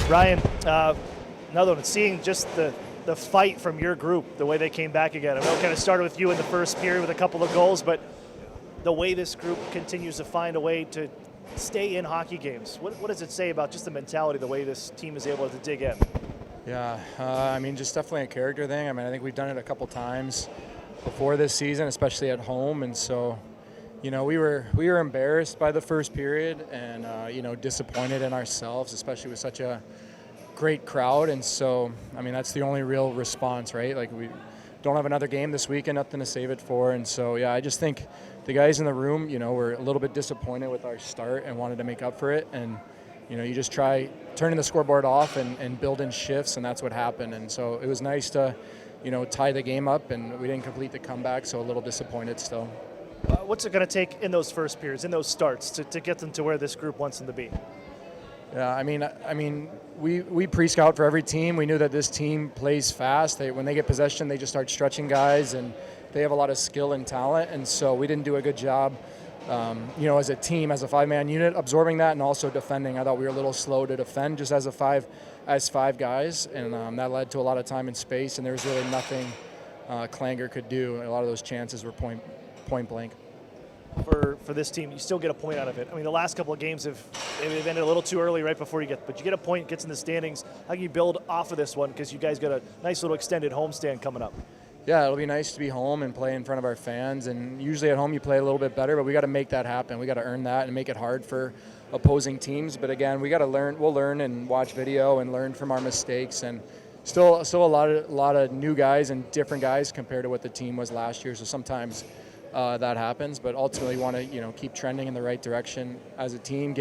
Ryan, another one, seeing just the fight from your group, the way they came back again. I know it kind of started with you in the first period with a couple of goals, but the way this group continues to find a way to stay in hockey games. What does it say about just the mentality, the way this team is able to dig in? Yeah, I mean, just definitely a character thing. I mean, I think we've done it a couple times before this season, especially at home, and so, you know, we were embarrassed by the first period and, you know, disappointed in ourselves, especially with such a great crowd. And so, I mean, that's the only real response, right? Like, we don't have another game this weekend, nothing to save it for. And so, yeah, I just think the guys in the room, you know, were a little bit disappointed with our start and wanted to make up for it. And, you know, you just try turning the scoreboard off and build in shifts, and that's what happened. And so it was nice to, you know, tie the game up, and we didn't complete the comeback, so a little disappointed still. What's it going to take in those first periods, in those starts, to get them to where this group wants them to be? Yeah, I mean, we pre-scout for every team. We knew that this team plays fast. When they get possession, they just start stretching guys, and they have a lot of skill and talent. And so we didn't do a good job, you know, as a team, as a five-man unit, absorbing that and also defending. I thought we were a little slow to defend just as five guys, and that led to a lot of time and space. And there was really nothing Klanger could do. A lot of those chances were point blank. For this team, you still get a point out of it. I mean, the last couple of games have ended a little too early right before but you get a point, gets in the standings. How can you build off of this one? Because you guys got a nice little extended homestand coming up. Yeah, it'll be nice to be home and play in front of our fans. And usually at home you play a little bit better, but we got to make that happen. We got to earn that and make it hard for opposing teams. But again, we got to learn. We'll learn and watch video and learn from our mistakes. And still a lot of new guys and different guys compared to what the team was last year. So sometimes that happens, but ultimately want to, you know, keep trending in the right direction as a team,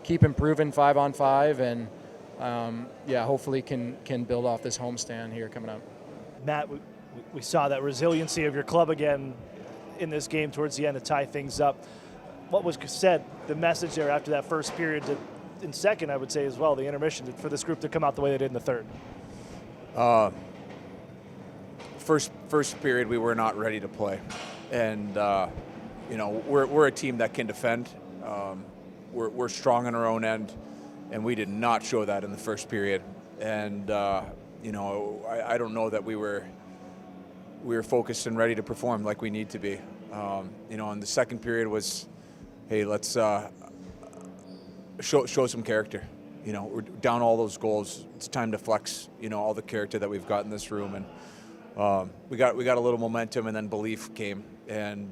keep improving 5-on-5, and yeah, hopefully can build off this homestand here coming up. Matt, we saw that resiliency of your club again in this game towards the end to tie things up. What was said, the message there after that first period, in second, I would say as well, the intermission, for this group to come out the way they did in the third? First period, we were not ready to play. And, you know, we're a team that can defend. We're strong on our own end, and we did not show that in the first period. And, you know, I don't know that we were focused and ready to perform like we need to be. You know, and the second period was, hey, let's show some character. You know, we're down all those goals. It's time to flex, you know, all the character that we've got in this room. And we got a little momentum, and then belief came. And,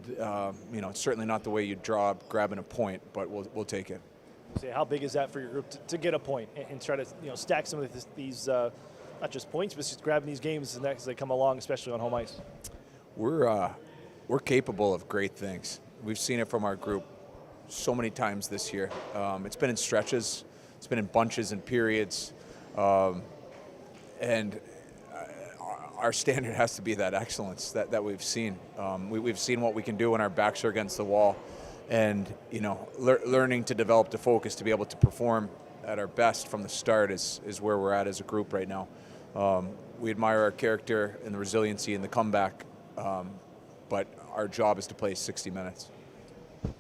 you know, it's certainly not the way you draw grabbing a point, but we'll take it. So how big is that for your group to get a point and try to, you know, stack some of these not just points, but just grabbing these games as they come along, especially on home ice? We're capable of great things. We've seen it from our group so many times this year. It's been in stretches, it's been in bunches and periods, and our standard has to be that excellence that we've seen. We've seen what we can do when our backs are against the wall, and, you know, learning to develop the focus to be able to perform at our best from the start is where we're at as a group right now. We admire our character and the resiliency and the comeback, but our job is to play 60 minutes.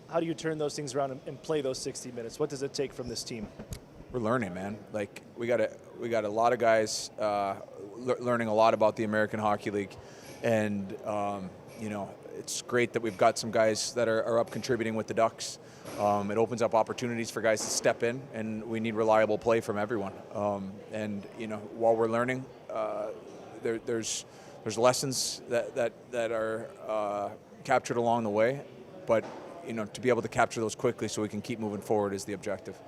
How do you turn those things around and play those 60 minutes? What does it take from this team? We're learning, man. Like, we got a lot of guys learning a lot about the American Hockey League, and you know, it's great that we've got some guys that are up contributing with the Ducks. It opens up opportunities for guys to step in, and we need reliable play from everyone. And, you know, while we're learning, there's lessons that are captured along the way, but, you know, to be able to capture those quickly so we can keep moving forward is the objective.